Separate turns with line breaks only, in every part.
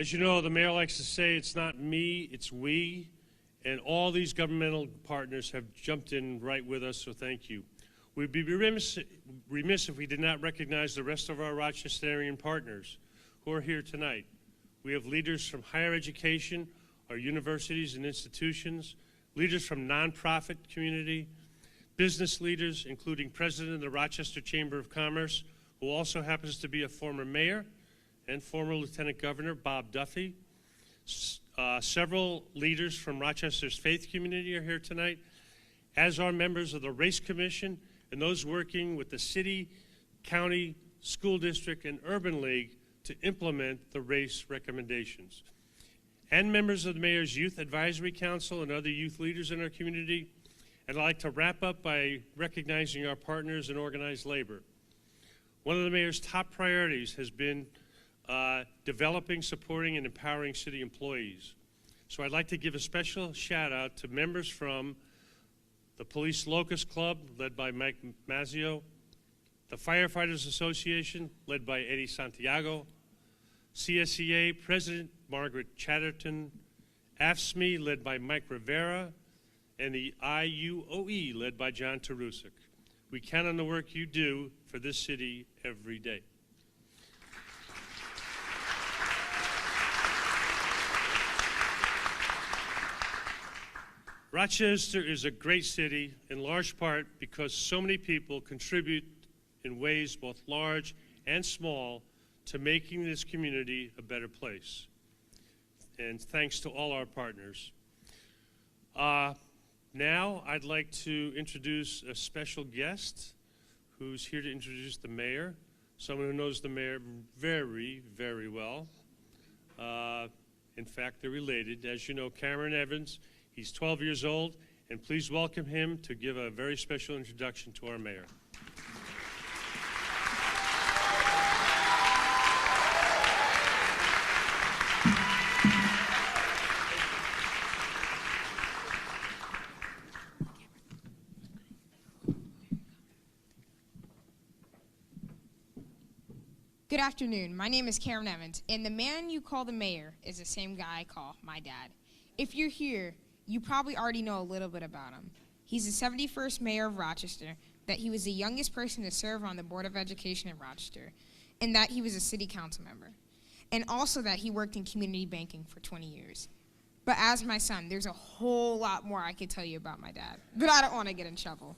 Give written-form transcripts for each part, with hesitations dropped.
As you know, the mayor likes to say it's not me, it's we, and all these governmental partners have jumped in right with us, so thank you. We'd be remiss if we did not recognize the rest of our Rochesterian partners who are here tonight. We have leaders from higher education, our universities and institutions, leaders from nonprofit community, business leaders, including President of the Rochester Chamber of Commerce, who also happens to be a former mayor, and former Lieutenant Governor Bob Duffy. Several leaders from Rochester's faith community are here tonight, as are members of the Race Commission and those working with the city, county, school district, and urban league to implement the race recommendations. And members of the Mayor's Youth Advisory Council and other youth leaders in our community. And I'd like to wrap up by recognizing our partners in organized labor. One of the Mayor's top priorities has been developing, supporting, and empowering city employees. So I'd like to give a special shout out to members from the Police Locust Club, led by Mike Mazzio, the Firefighters Association, led by Eddie Santiago, CSEA President Margaret Chatterton, AFSCME, led by Mike Rivera, and the IUOE, led by John Tarusik. We count on the work you do for this city every day. Rochester is a great city, in large part because so many people contribute in ways both large and small to making this community a better place. And thanks to all our partners. Now I'd like to introduce a special guest who's here to introduce the mayor, someone who knows the mayor very, very well. In fact, they're related. As you know, Cameron Evans. He's 12 years old, and please welcome him to give a very special introduction to our mayor.
Good afternoon. My name is Cameron Evans, and the man you call the mayor is the same guy I call my dad. If you're here, you probably already know a little bit about him. He's the 71st mayor of Rochester, that he was the youngest person to serve on the Board of Education in Rochester, and that he was a city council member, and also that he worked in community banking for 20 years. But as my son, there's a whole lot more I could tell you about my dad, but I don't want to get in trouble.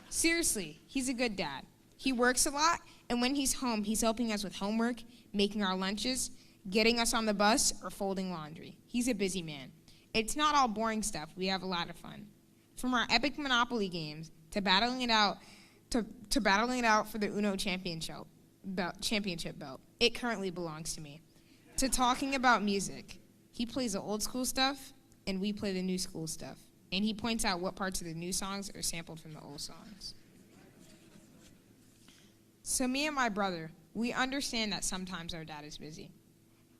Seriously, he's a good dad. He works a lot, and when he's home, he's helping us with homework, making our lunches, getting us on the bus, or folding laundry. He's a busy man. It's not all boring stuff. We have a lot of fun. From our epic Monopoly games to battling it out for the Uno championship belt. It currently belongs to me. To talking about music. He plays the old school stuff, and we play the new school stuff. And he points out what parts of the new songs are sampled from the old songs. So me and my brother, we understand that sometimes our dad is busy.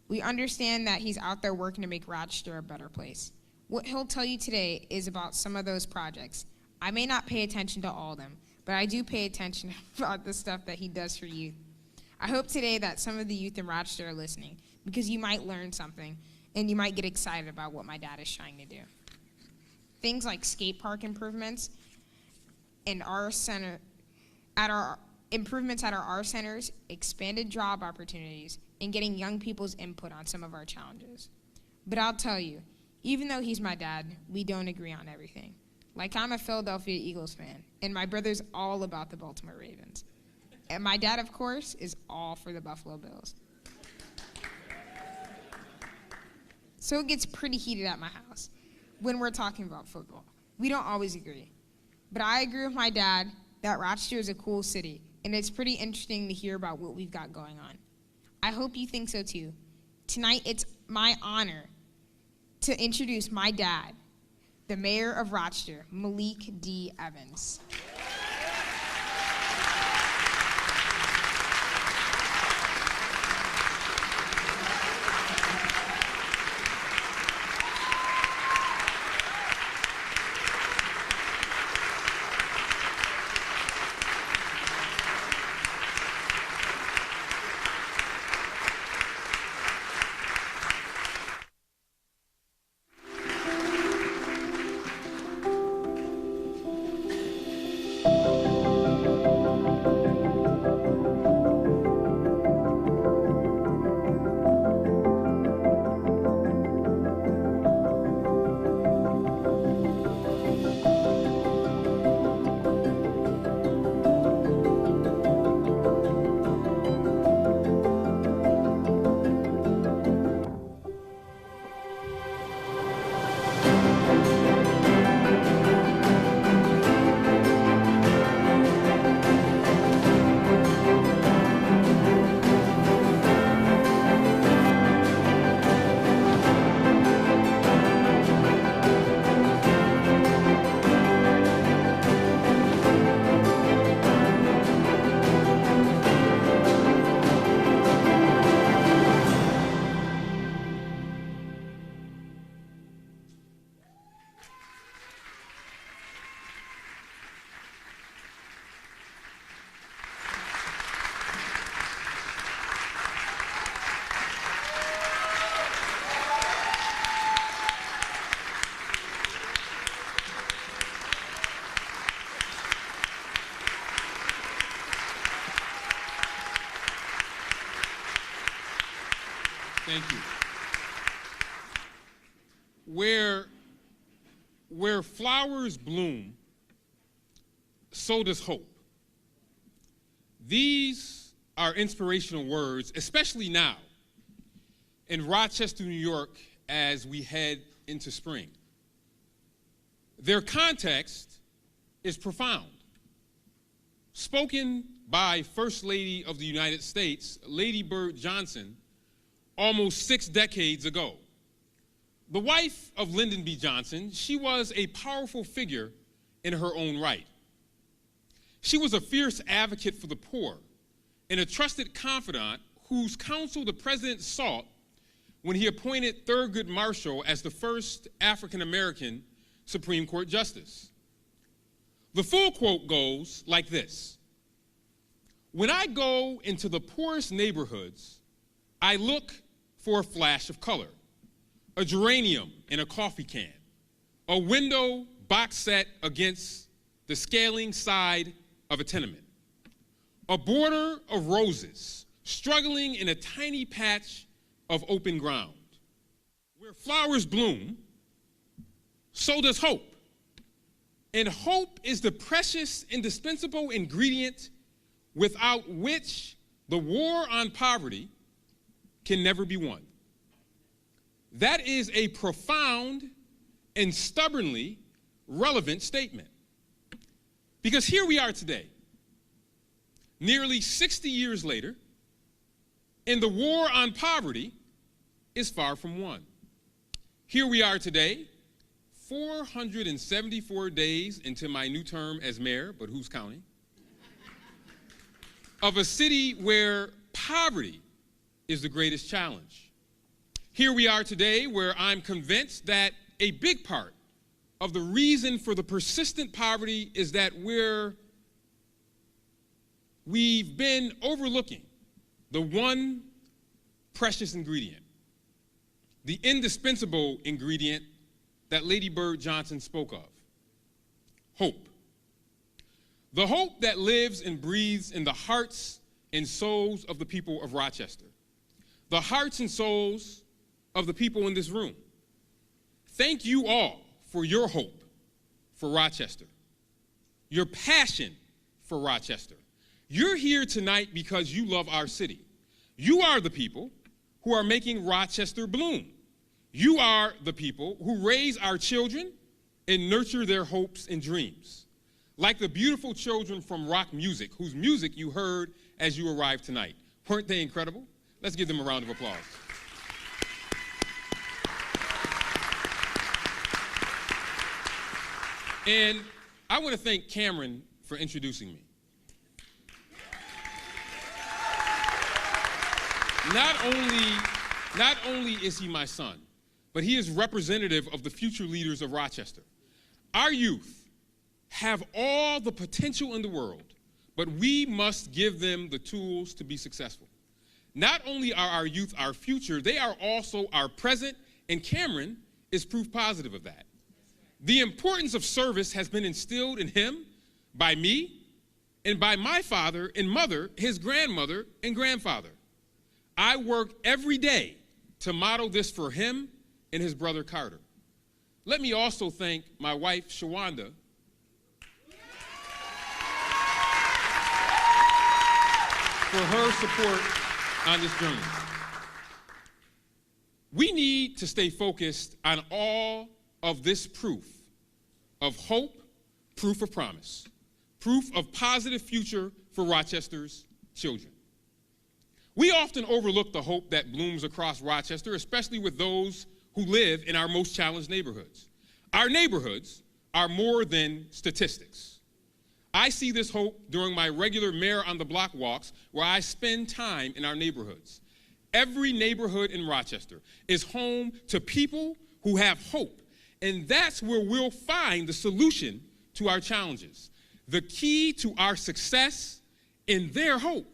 We understand that he's out there working to make Rochester a better place. What he'll tell you today is about some of those projects. I may not pay attention to all of them, but I do pay attention about the stuff that he does for youth. I hope today that some of the youth in Rochester are listening, because you might learn something, and you might get excited about what my dad is trying to do. Things like skate park improvements and improvements at our art centers, expanded job opportunities, and getting young people's input on some of our challenges. But I'll tell you, even though he's my dad, we don't agree on everything. Like, I'm a Philadelphia Eagles fan, and my brother's all about the Baltimore Ravens. And my dad, of course, is all for the Buffalo Bills. So it gets pretty heated at my house when we're talking about football. We don't always agree. But I agree with my dad that Rochester is a cool city, and it's pretty interesting to hear about what we've got going on. I hope you think so too. Tonight, it's my honor to introduce my dad, the mayor of Rochester, Malik D. Evans.
Thank you. Where flowers bloom, so does hope. These are inspirational words, especially now in Rochester, New York, as we head into spring. Their context is profound. Spoken by First Lady of the United States, Lady Bird Johnson, almost 6 decades ago. The wife of Lyndon B. Johnson, she was a powerful figure in her own right. She was a fierce advocate for the poor and a trusted confidant whose counsel the president sought when he appointed Thurgood Marshall as the first African-American Supreme Court Justice. The full quote goes like this: "When I go into the poorest neighborhoods, I look for a flash of color, a geranium in a coffee can, a window box set against the scaling side of a tenement, a border of roses struggling in a tiny patch of open ground. Where flowers bloom, so does hope. And hope is the precious, indispensable ingredient without which the war on poverty can never be won." That is a profound and stubbornly relevant statement. Because here we are today, nearly 60 years later, and the war on poverty is far from won. Here we are today, 474 days into my new term as mayor, but who's counting, of a city where poverty is the greatest challenge. Here we are today where I'm convinced that a big part of the reason for the persistent poverty is that we've been overlooking the one precious ingredient, the indispensable ingredient that Lady Bird Johnson spoke of: hope. The hope that lives and breathes in the hearts and souls of the people of Rochester, the hearts and souls of the people in this room. Thank you all for your hope for Rochester, your passion for Rochester. You're here tonight because you love our city. You are the people who are making Rochester bloom. You are the people who raise our children and nurture their hopes and dreams. Like the beautiful children from ROC Music, whose music you heard as you arrived tonight. Weren't they incredible? Let's give them a round of applause. And I want to thank Cameron for introducing me. Not only is he my son, but he is representative of the future leaders of Rochester. Our youth have all the potential in the world, but we must give them the tools to be successful. Not only are our youth our future, they are also our present, and Cameron is proof positive of that. The importance of service has been instilled in him by me and by my father and mother, his grandmother and grandfather. I work every day to model this for him and his brother Carter. Let me also thank my wife, Shawanda, for her support on this journey. We need to stay focused on all of this proof of hope, proof of promise, proof of positive future for Rochester's children. We often overlook the hope that blooms across Rochester, especially with those who live in our most challenged neighborhoods. Our neighborhoods are more than statistics. I see this hope during my regular Mayor on the Block walks, where I spend time in our neighborhoods. Every neighborhood in Rochester is home to people who have hope, and that's where we'll find the solution to our challenges, the key to our success in their hope.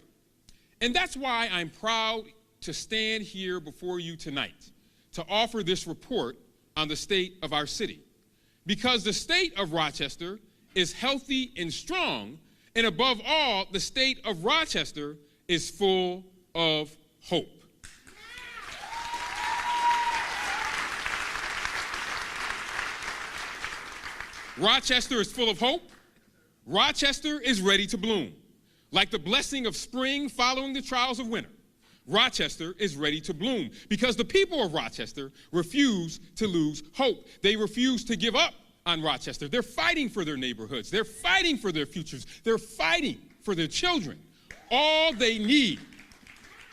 And that's why I'm proud to stand here before you tonight to offer this report on the state of our city. Because the state of Rochester is healthy and strong, and above all, the state of Rochester is full of hope. Rochester is full of hope. Rochester is ready to bloom. Like the blessing of spring following the trials of winter, Rochester is ready to bloom because the people of Rochester refuse to lose hope. They refuse to give up on Rochester. They're fighting for their neighborhoods. They're fighting for their futures. They're fighting for their children. All they need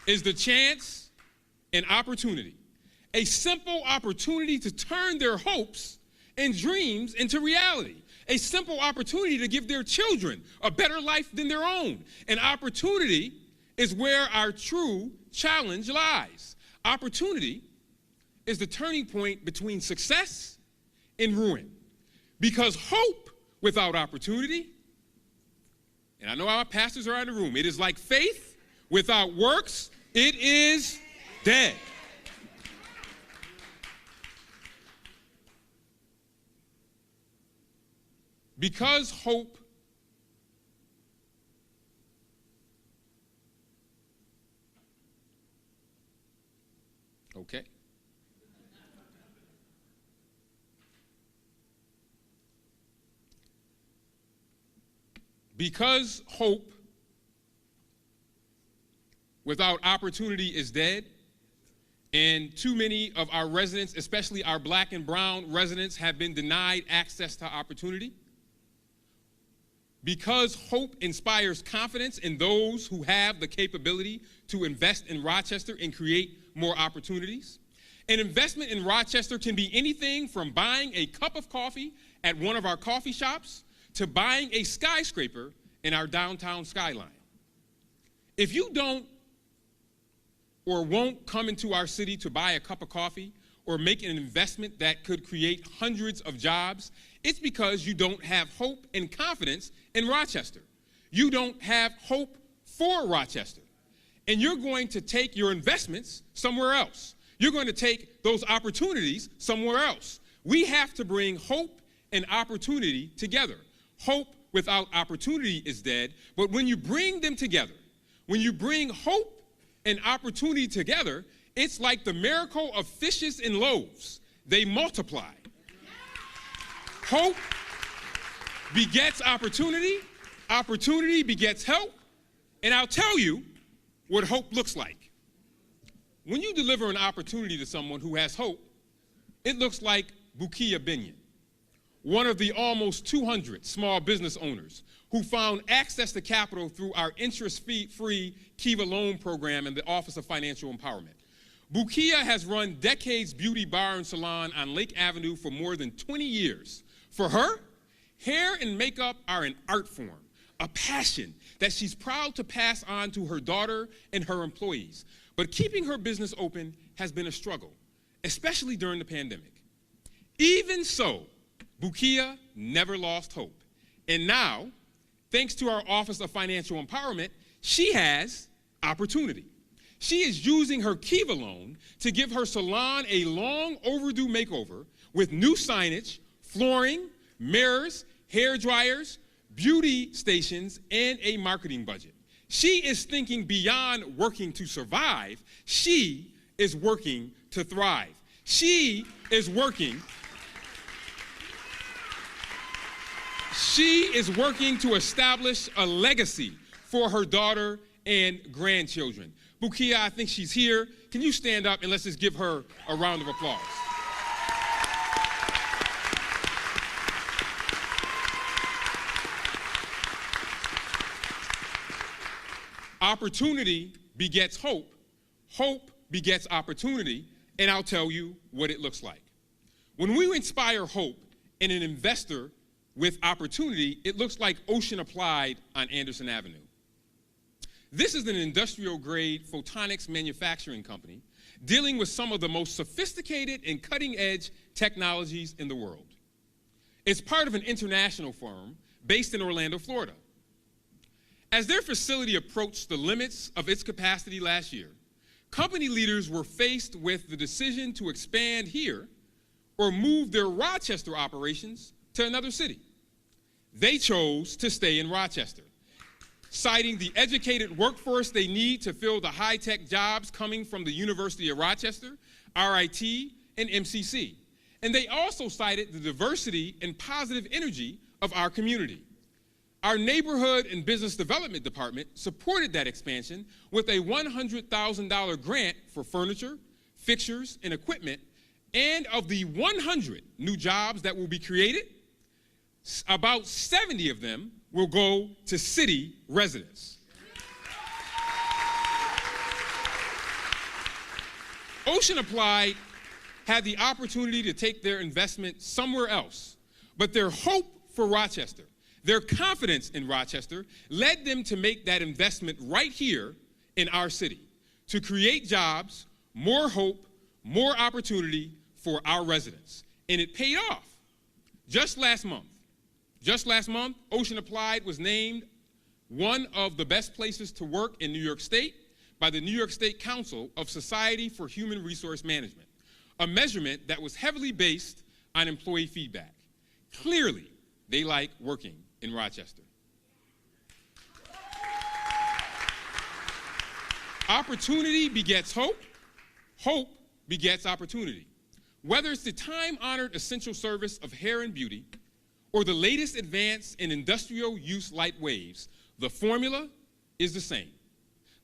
is the chance and opportunity, a simple opportunity to turn their hopes and dreams into reality, a simple opportunity to give their children a better life than their own. An opportunity is where our true challenge lies. Opportunity is the turning point between success and ruin. Because hope without opportunity, and I know our pastors are in the room, it is like faith without works, it is dead. Because hope okay. Because hope without opportunity is dead, and too many of our residents, especially our black and brown residents, have been denied access to opportunity. Because hope inspires confidence in those who have the capability to invest in Rochester and create more opportunities. An investment in Rochester can be anything from buying a cup of coffee at one of our coffee shops to buying a skyscraper in our downtown skyline. If you don't or won't come into our city to buy a cup of coffee or make an investment that could create hundreds of jobs, it's because you don't have hope and confidence in Rochester. You don't have hope for Rochester. And you're going to take your investments somewhere else. You're going to take those opportunities somewhere else. We have to bring hope and opportunity together. Hope without opportunity is dead, but when you bring them together, when you bring hope and opportunity together, it's like the miracle of fishes and loaves. They multiply. Hope begets opportunity, opportunity begets help, and I'll tell you what hope looks like. When you deliver an opportunity to someone who has hope, it looks like Bukia Binion, one of the almost 200 small business owners who found access to capital through our interest-free Kiva loan program in the Office of Financial Empowerment. Bukia has run Decades Beauty Bar and Salon on Lake Avenue for more than 20 years. For her, hair and makeup are an art form, a passion that she's proud to pass on to her daughter and her employees. But keeping her business open has been a struggle, especially during the pandemic. Even so, Bukia never lost hope. And now, thanks to our Office of Financial Empowerment, she has opportunity. She is using her Kiva loan to give her salon a long overdue makeover with new signage, flooring, mirrors, hair dryers, beauty stations, and a marketing budget. She is thinking beyond working to survive. She is working to thrive. She is working to establish a legacy for her daughter and grandchildren. Bukia, I think she's here. Can you stand up and let's just give her a round of applause? Opportunity begets hope. Hope begets opportunity, and I'll tell you what it looks like. When we inspire hope in an investor with opportunity, it looks like Ocean Applied on Anderson Avenue. This is an industrial-grade photonics manufacturing company dealing with some of the most sophisticated and cutting-edge technologies in the world. It's part of an international firm based in Orlando, Florida. As their facility approached the limits of its capacity last year, company leaders were faced with the decision to expand here or move their Rochester operations to another city. They chose to stay in Rochester, citing the educated workforce they need to fill the high-tech jobs coming from the University of Rochester, RIT, and MCC. And they also cited the diversity and positive energy of our community. Our neighborhood and business development department supported that expansion with a $100,000 grant for furniture, fixtures, and equipment. And of the 100 new jobs that will be created, about 70 of them will go to city residents. Ocean Applied had the opportunity to take their investment somewhere else, but their hope for Rochester, their confidence in Rochester, led them to make that investment right here in our city, to create jobs, more hope, more opportunity for our residents. And it paid off. Just last month, Ocean Applied was named one of the best places to work in New York State by the New York State Council of Society for Human Resource Management, a measurement that was heavily based on employee feedback. Clearly, they like working in Rochester. Opportunity begets hope. Hope begets opportunity. Whether it's the time-honored essential service of hair and beauty or the latest advance in industrial use light waves, the formula is the same.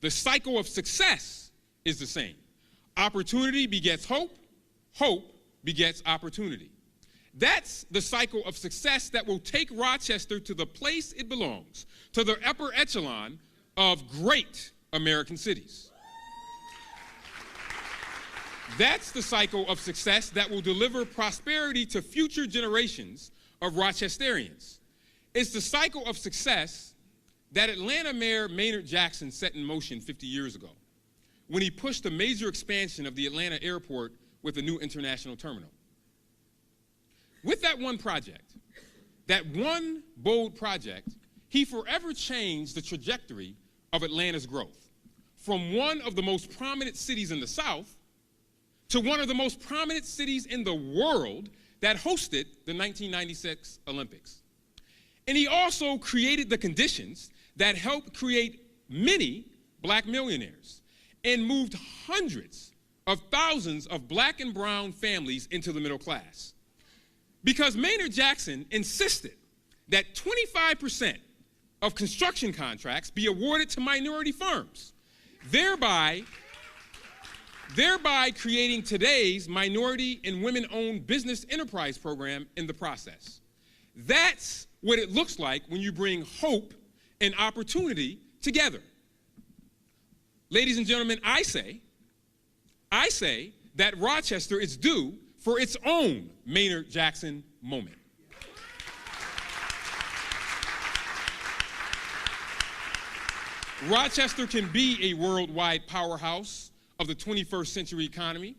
The cycle of success is the same. Opportunity begets hope. Hope begets opportunity. That's the cycle of success that will take Rochester to the place it belongs, to the upper echelon of great American cities. That's the cycle of success that will deliver prosperity to future generations of Rochesterians. It's the cycle of success that Atlanta Mayor Maynard Jackson set in motion 50 years ago when he pushed a major expansion of the Atlanta airport with a new international terminal. With that one project, that one bold project, he forever changed the trajectory of Atlanta's growth from one of the most prominent cities in the South to one of the most prominent cities in the world that hosted the 1996 Olympics. And he also created the conditions that helped create many black millionaires and moved hundreds of thousands of black and brown families into the middle class. Because Maynard Jackson insisted that 25% of construction contracts be awarded to minority firms, thereby creating today's minority and women-owned business enterprise program in the process. That's what it looks like when you bring hope and opportunity together. Ladies and gentlemen, I say that Rochester is due for its own Maynard Jackson moment. Rochester can be a worldwide powerhouse of the 21st century economy,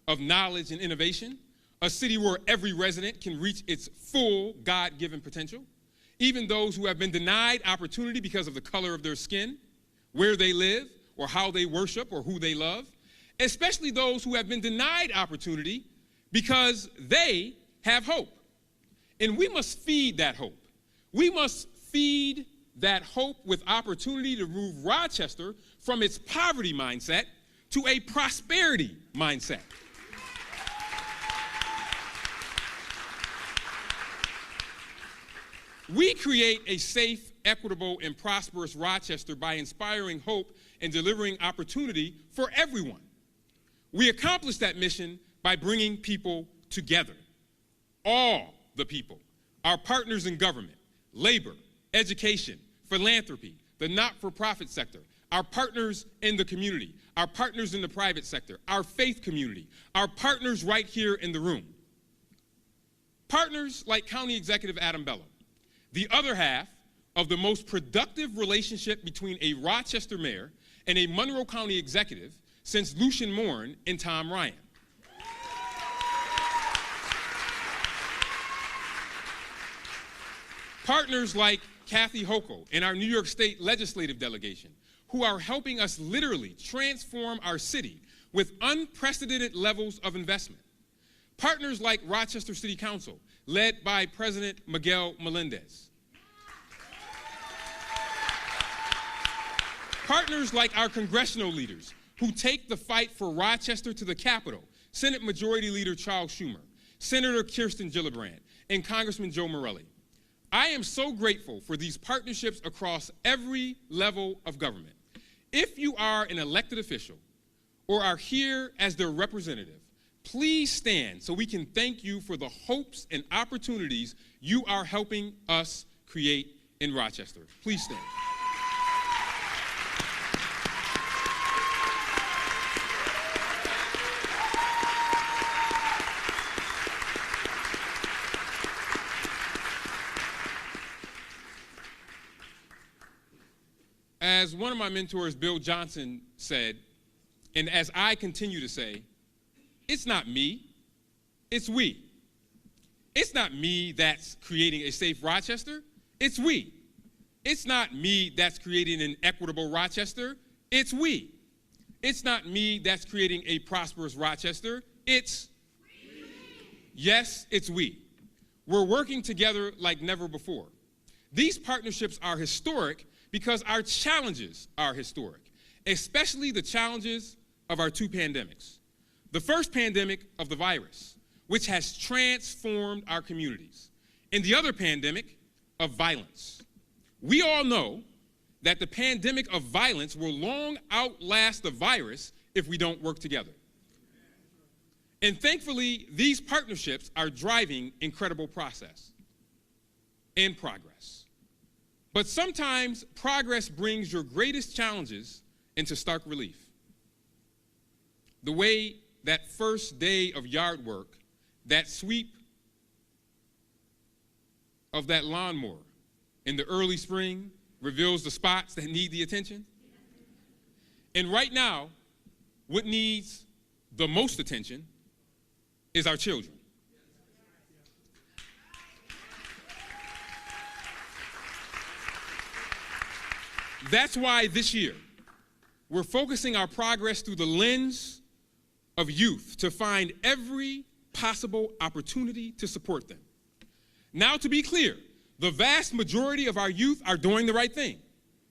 of knowledge and innovation, a city where every resident can reach its full God-given potential, even those who have been denied opportunity because of the color of their skin, where they live, or how they worship, or who they love, especially those who have been denied opportunity because they have hope. And we must feed that hope. We must feed that hope with opportunity to move Rochester from its poverty mindset to a prosperity mindset. We create a safe, equitable, and prosperous Rochester by inspiring hope and delivering opportunity for everyone. We accomplish that mission by bringing people together. All the people, our partners in government, labor, education, philanthropy, the not-for-profit sector, our partners in the community, our partners in the private sector, our faith community, our partners right here in the room. Partners like County Executive Adam Bello, the other half of the most productive relationship between a Rochester mayor and a Monroe County executive since Lucian Moore and Tom Ryan. Partners like Kathy Hochul and our New York State legislative delegation, who are helping us literally transform our city with unprecedented levels of investment. Partners like Rochester City Council, led by President Miguel Melendez. Partners like our congressional leaders, who take the fight for Rochester to the Capitol, Senate Majority Leader Charles Schumer, Senator Kirsten Gillibrand, and Congressman Joe Morelli. I am so grateful for these partnerships across every level of government. If you are an elected official or are here as their representative, please stand so we can thank you for the hopes and opportunities you are helping us create in Rochester. Please stand. As one of my mentors, Bill Johnson, said, and as I continue to say, it's not me, it's we. It's not me that's creating a safe Rochester, it's we. It's not me that's creating an equitable Rochester, it's we. It's not me that's creating a prosperous Rochester, it's we. Yes, it's we. We're working together like never before. These partnerships are historic because our challenges are historic, especially the challenges of our two pandemics. The first pandemic of the virus, which has transformed our communities, and the other pandemic of violence. We all know that the pandemic of violence will long outlast the virus if we don't work together. And thankfully, these partnerships are driving incredible process and progress. But sometimes progress brings your greatest challenges into stark relief. The way that first day of yard work, that sweep of that lawnmower in the early spring reveals the spots that need the attention. And right now, what needs the most attention is our children. That's why this year, we're focusing our progress through the lens of youth to find every possible opportunity to support them. Now, to be clear, the vast majority of our youth are doing the right thing.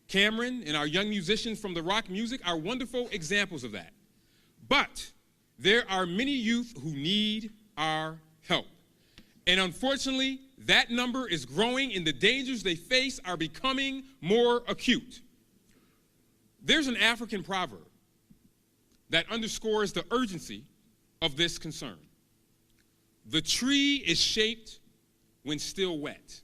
Cameron and our young musicians from the rock music are wonderful examples of that. But there are many youth who need our help. And unfortunately, that number is growing and the dangers they face are becoming more acute. There's an African proverb that underscores the urgency of this concern. The tree is shaped when still wet.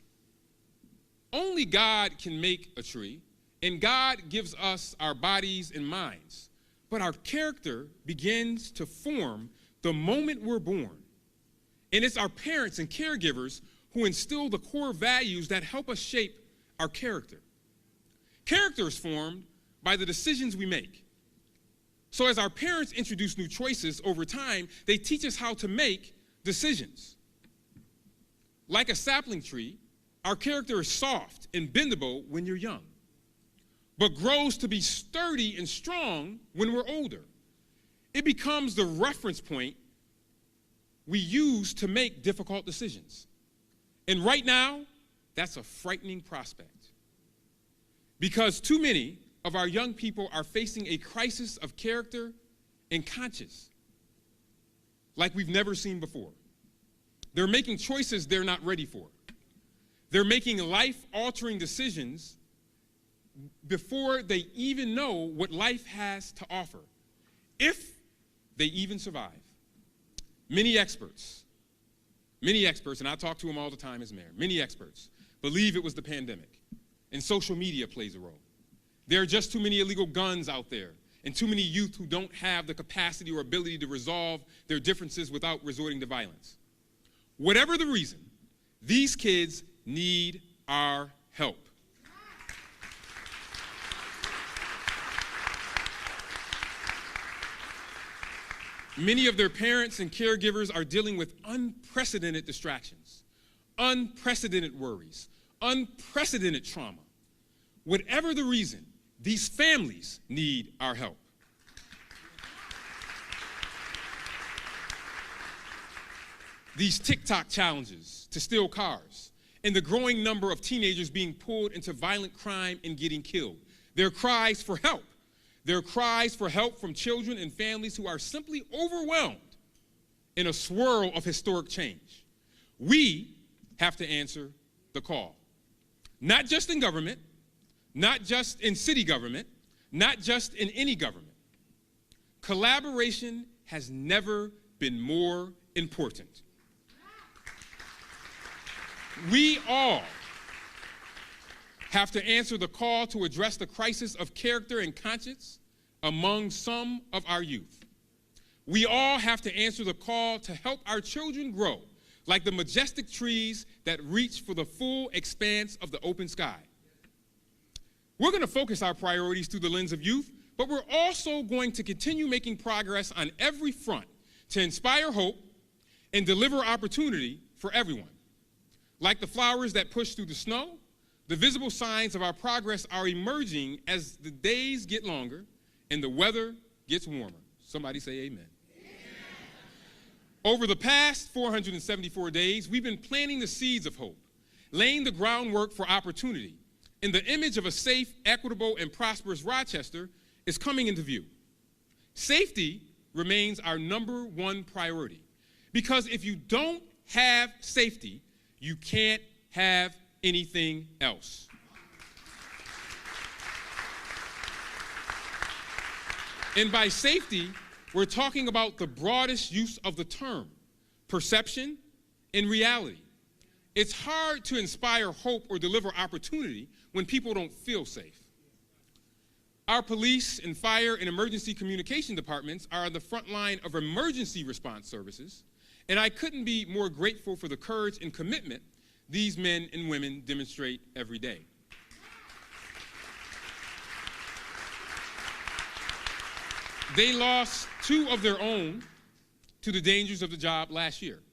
Only God can make a tree, and God gives us our bodies and minds. But our character begins to form the moment we're born. And it's our parents and caregivers who instill the core values that help us shape our character. Character is formed by the decisions we make. So as our parents introduce new choices over time, they teach us how to make decisions. Like a sapling tree, our character is soft and bendable when you're young, but grows to be sturdy and strong when we're older. It becomes the reference point we use to make difficult decisions. And right now, that's a frightening prospect. Because too many of our young people are facing a crisis of character and conscience like we've never seen before. They're making choices they're not ready for. They're making life-altering decisions before they even know what life has to offer, if they even survive. Many experts, and I talk to them all the time as mayor, many experts believe it was the pandemic, and social media plays a role. There are just too many illegal guns out there, and too many youth who don't have the capacity or ability to resolve their differences without resorting to violence. Whatever the reason, these kids need our help. Many of their parents and caregivers are dealing with unprecedented distractions, unprecedented worries, unprecedented trauma. Whatever the reason, these families need our help. These TikTok challenges to steal cars, and the growing number of teenagers being pulled into violent crime and getting killed. Their cries for help. Their cries for help from children and families who are simply overwhelmed in a swirl of historic change. We have to answer the call. Not just in government, not just in city government, not just in any government. Collaboration has never been more important. We all have to answer the call to address the crisis of character and conscience among some of our youth. We all have to answer the call to help our children grow like the majestic trees that reach for the full expanse of the open sky. We're going to focus our priorities through the lens of youth, but we're also going to continue making progress on every front to inspire hope and deliver opportunity for everyone. Like the flowers that push through the snow, the visible signs of our progress are emerging as the days get longer and the weather gets warmer. Somebody say amen. Over the past 474 days, we've been planting the seeds of hope, laying the groundwork for opportunity, and the image of a safe, equitable, and prosperous Rochester is coming into view. Safety remains our #1 priority, because if you don't have safety, you can't have anything else. And by safety, we're talking about the broadest use of the term, perception and reality. It's hard to inspire hope or deliver opportunity when people don't feel safe. Our police and fire and emergency communication departments are on the front line of emergency response services, and I couldn't be more grateful for the courage and commitment these men and women demonstrate every day. They lost 2 of their own to the dangers of the job last year.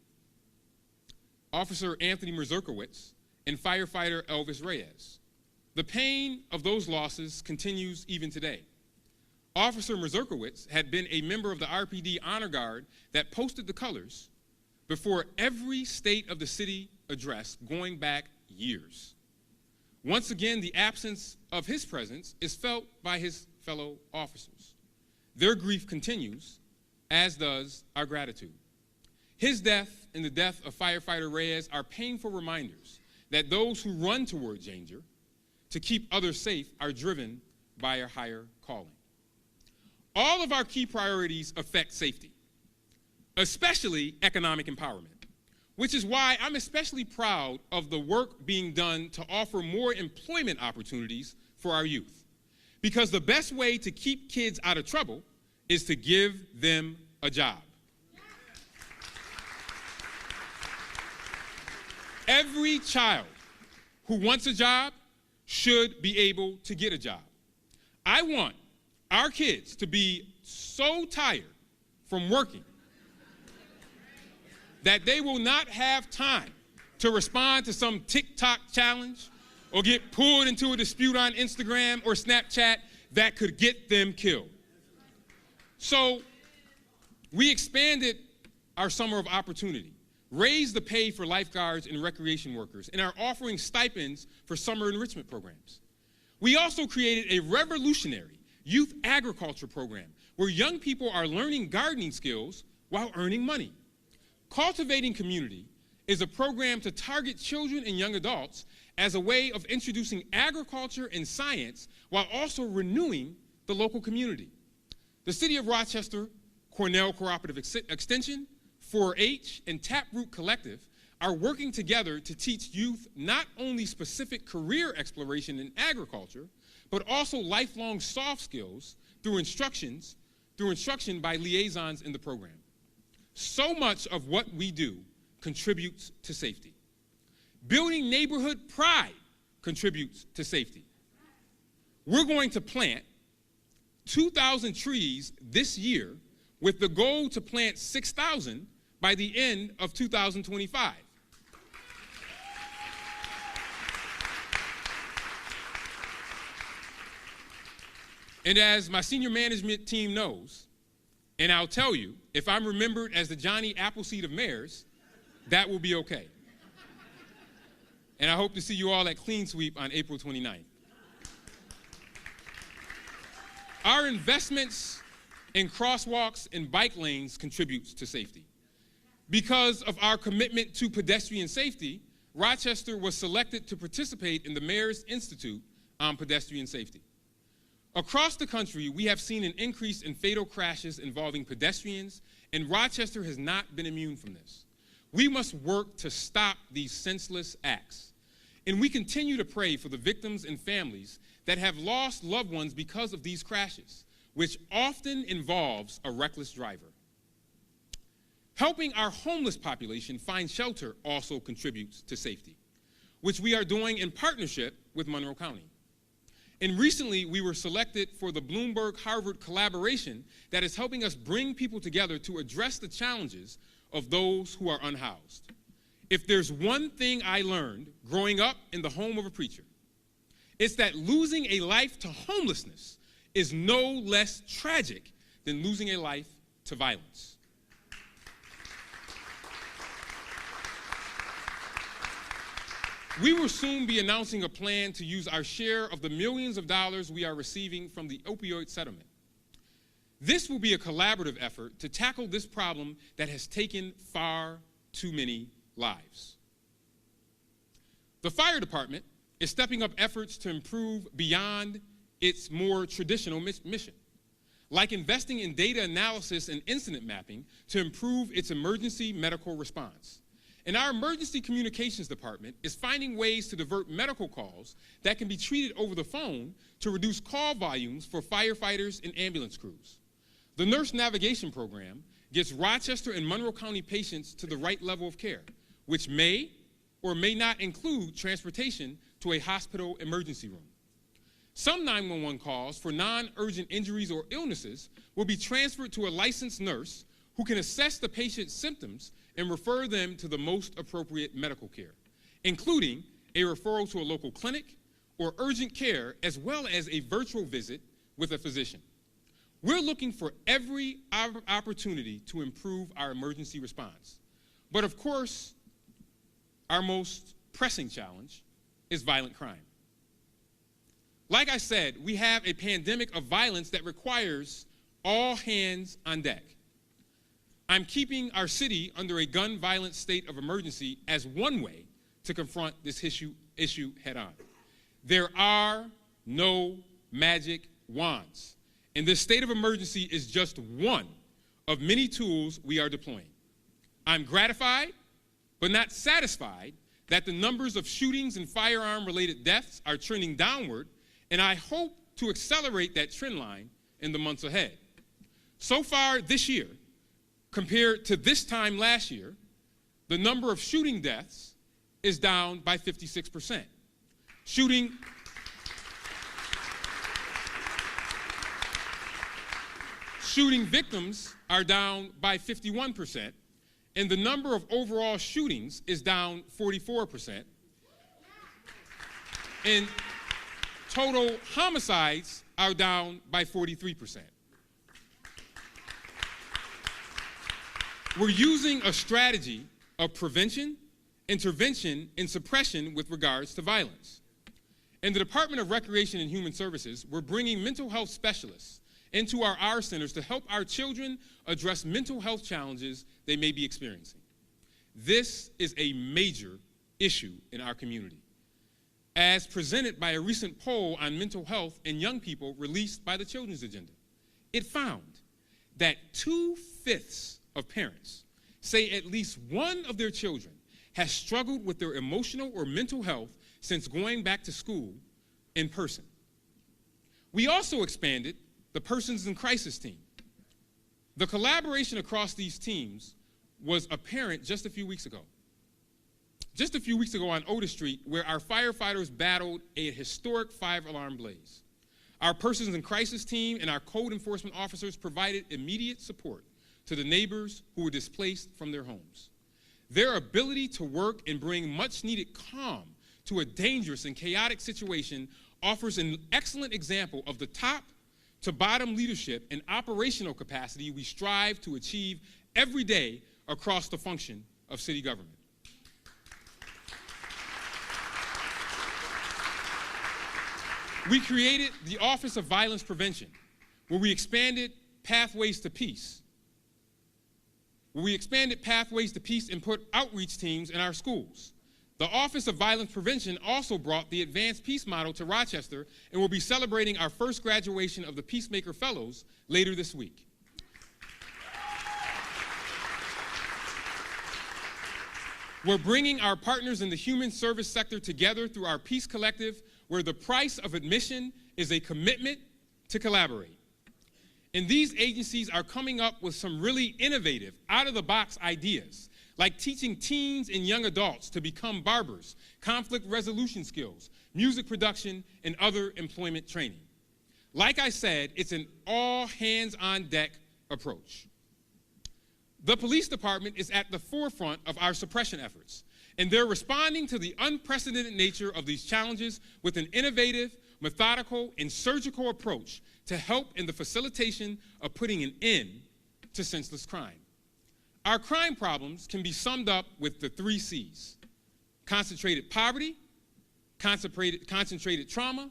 Officer Anthony Mazurkowitz and firefighter Elvis Reyes. The pain of those losses continues even today. Officer Mazurkowitz had been a member of the RPD Honor Guard that posted the colors before every State of the City address going back years. Once again, the absence of his presence is felt by his fellow officers. Their grief continues, as does our gratitude. His death and the death of firefighter Reyes are painful reminders that those who run toward danger to keep others safe are driven by a higher calling. All of our key priorities affect safety, especially economic empowerment, which is why I'm especially proud of the work being done to offer more employment opportunities for our youth. Because the best way to keep kids out of trouble is to give them a job. Every child who wants a job should be able to get a job. I want our kids to be so tired from working that they will not have time to respond to some TikTok challenge or get pulled into a dispute on Instagram or Snapchat that could get them killed. So we expanded our summer of opportunity, raised the pay for lifeguards and recreation workers, and are offering stipends for summer enrichment programs. We also created a revolutionary youth agriculture program where young people are learning gardening skills while earning money. Cultivating Community is a program to target children and young adults as a way of introducing agriculture and science while also renewing the local community. The City of Rochester, Cornell Cooperative Extension, 4-H, and Taproot Collective are working together to teach youth not only specific career exploration in agriculture, but also lifelong soft skills through instruction by liaisons in the program. So much of what we do contributes to safety. Building neighborhood pride contributes to safety. We're going to plant 2,000 trees this year with the goal to plant 6,000 by the end of 2025. And as my senior management team knows, and I'll tell you, if I'm remembered as the Johnny Appleseed of mayors, that will be okay. And I hope to see you all at Clean Sweep on April 29th. Our investments in crosswalks and bike lanes contributes to safety. Because of our commitment to pedestrian safety, Rochester was selected to participate in the Mayor's Institute on Pedestrian Safety. Across the country, we have seen an increase in fatal crashes involving pedestrians, and Rochester has not been immune from this. We must work to stop these senseless acts. And we continue to pray for the victims and families that have lost loved ones because of these crashes, which often involves a reckless driver. Helping our homeless population find shelter also contributes to safety, which we are doing in partnership with Monroe County. And recently, we were selected for the Bloomberg-Harvard collaboration that is helping us bring people together to address the challenges of those who are unhoused. If there's one thing I learned growing up in the home of a preacher, it's that losing a life to homelessness is no less tragic than losing a life to violence. We will soon be announcing a plan to use our share of the millions of dollars we are receiving from the opioid settlement. This will be a collaborative effort to tackle this problem that has taken far too many lives. The fire department is stepping up efforts to improve beyond its more traditional mission, like investing in data analysis and incident mapping to improve its emergency medical response. And our emergency communications department is finding ways to divert medical calls that can be treated over the phone to reduce call volumes for firefighters and ambulance crews. The nurse navigation program gets Rochester and Monroe County patients to the right level of care, which may or may not include transportation to a hospital emergency room. Some 911 calls for non-urgent injuries or illnesses will be transferred to a licensed nurse who can assess the patient's symptoms and refer them to the most appropriate medical care, including a referral to a local clinic or urgent care, as well as a virtual visit with a physician. We're looking for every opportunity to improve our emergency response. But of course, our most pressing challenge is violent crime. Like I said, we have a pandemic of violence that requires all hands on deck. I'm keeping our city under a gun violence state of emergency as one way to confront this issue head on. There are no magic wands, and this state of emergency is just one of many tools we are deploying. I'm gratified, but not satisfied, that the numbers of shootings and firearm-related deaths are trending downward, and I hope to accelerate that trend line in the months ahead. So far this year, compared to this time last year, the number of shooting deaths is down by 56%. Shooting victims are down by 51%, and the number of overall shootings is down 44%. And total homicides are down by 43%. We're using a strategy of prevention, intervention, and suppression with regards to violence. In the Department of Recreation and Human Services, we're bringing mental health specialists into our centers to help our children address mental health challenges they may be experiencing. This is a major issue in our community, as presented by a recent poll on mental health in young people released by the Children's Agenda. It found that 2/5 of parents say at least one of their children has struggled with their emotional or mental health since going back to school in person. We also expanded the Persons in Crisis team. The collaboration across these teams was apparent just a few weeks ago. Just a few weeks ago on Otis Street, where our firefighters battled a historic 5-alarm blaze. Our Persons in Crisis team and our code enforcement officers provided immediate support to the neighbors who were displaced from their homes. Their ability to work and bring much-needed calm to a dangerous and chaotic situation offers an excellent example of the top to bottom leadership and operational capacity we strive to achieve every day across the function of city government. We created the Office of Violence Prevention, where we expanded Pathways to Peace where we expanded Pathways to Peace and put outreach teams in our schools. The Office of Violence Prevention also brought the Advanced Peace Model to Rochester and will be celebrating our first graduation of the Peacemaker Fellows later this week. We're bringing our partners in the human service sector together through our Peace Collective, where the price of admission is a commitment to collaborate. And these agencies are coming up with some really innovative, out-of-the-box ideas, like teaching teens and young adults to become barbers, conflict resolution skills, music production, and other employment training. Like I said, it's an all-hands-on-deck approach. The police department is at the forefront of our suppression efforts, and they're responding to the unprecedented nature of these challenges with an innovative, methodical, and surgical approach to help in the facilitation of putting an end to senseless crime. Our crime problems can be summed up with the 3 C's: concentrated poverty, concentrated trauma,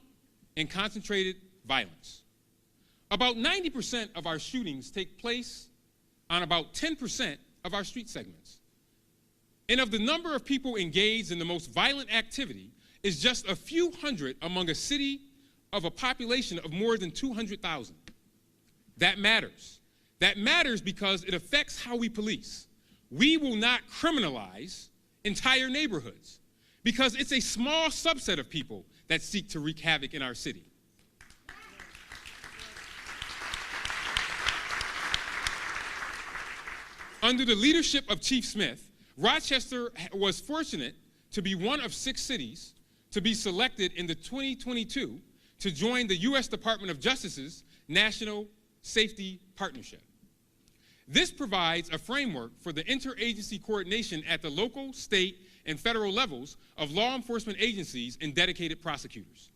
and concentrated violence. About 90% of our shootings take place on about 10% of our street segments. And of the number of people engaged in the most violent activity is just a few hundred among a city of a population of more than 200,000. That matters. That matters because it affects how we police. We will not criminalize entire neighborhoods because it's a small subset of people that seek to wreak havoc in our city. Under the leadership of Chief Smith, Rochester was fortunate to be one of 6 cities to be selected in the 2022 to join the U.S. Department of Justice's National Safety Partnership. This provides a framework for the interagency coordination at the local, state, and federal levels of law enforcement agencies and dedicated prosecutors.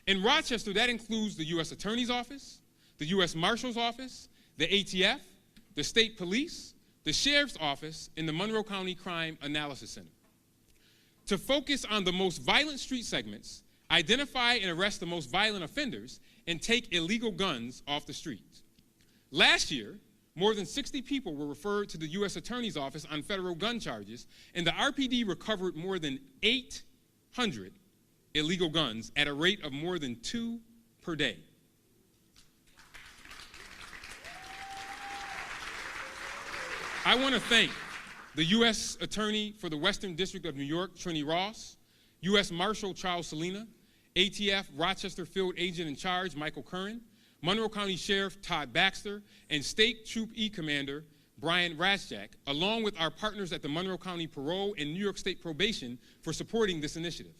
In Rochester, that includes the U.S. Attorney's Office, the U.S. Marshal's Office, the ATF, the State Police, the Sheriff's Office, and the Monroe County Crime Analysis Center. To focus on the most violent street segments, identify and arrest the most violent offenders, and take illegal guns off the streets. Last year, more than 60 people were referred to the U.S. Attorney's Office on federal gun charges, and the RPD recovered more than 800 illegal guns at a rate of more than 2 per day. I want to thank the U.S. Attorney for the Western District of New York, Trini Ross, U.S. Marshal Charles Salina, ATF Rochester Field Agent in Charge, Michael Curran, Monroe County Sheriff Todd Baxter, and State Troop E Commander Brian Raschak, along with our partners at the Monroe County Parole and New York State Probation for supporting this initiative.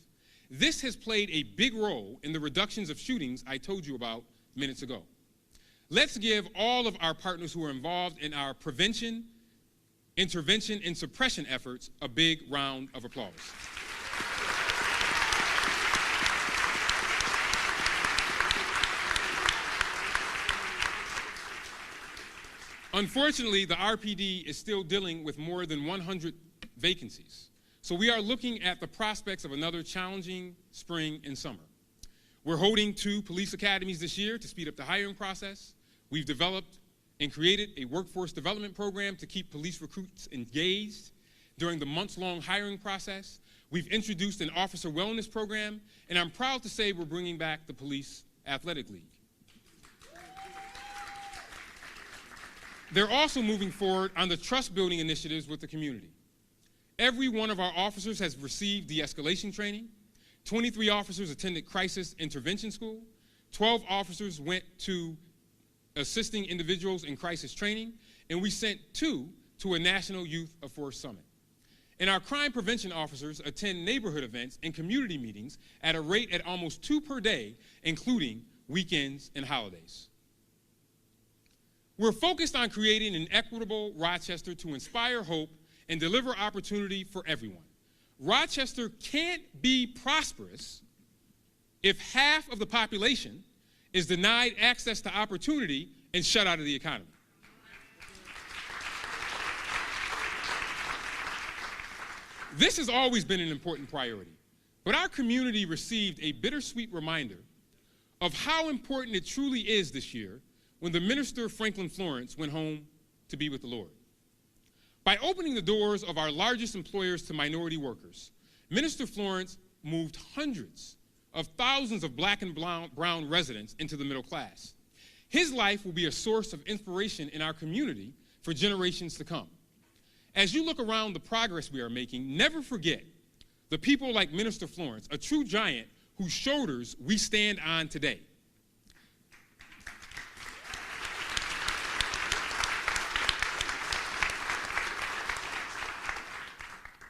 This has played a big role in the reductions of shootings I told you about minutes ago. Let's give all of our partners who are involved in our prevention, intervention, and suppression efforts a big round of applause. Unfortunately, the RPD is still dealing with more than 100 vacancies. So we are looking at the prospects of another challenging spring and summer. We're holding 2 police academies this year to speed up the hiring process. We've developed and created a workforce development program to keep police recruits engaged during the months-long hiring process. We've introduced an officer wellness program, and I'm proud to say we're bringing back the Police Athletic League. They're also moving forward on the trust-building initiatives with the community. Every one of our officers has received de-escalation training. 23 officers attended crisis intervention school. 12 officers went to assisting individuals in crisis training, and we sent 2 to a National Youth of Force Summit. And our crime prevention officers attend neighborhood events and community meetings at a rate at almost 2 per day, including weekends and holidays. We're focused on creating an equitable Rochester to inspire hope and deliver opportunity for everyone. Rochester can't be prosperous if half of the population is denied access to opportunity and shut out of the economy. This has always been an important priority, but our community received a bittersweet reminder of how important it truly is this year when the minister, Franklin Florence, went home to be with the Lord. By opening the doors of our largest employers to minority workers, Minister Florence moved hundreds of thousands of black and brown residents into the middle class. His life will be a source of inspiration in our community for generations to come. As you look around the progress we are making, never forget the people like Minister Florence, a true giant whose shoulders we stand on today.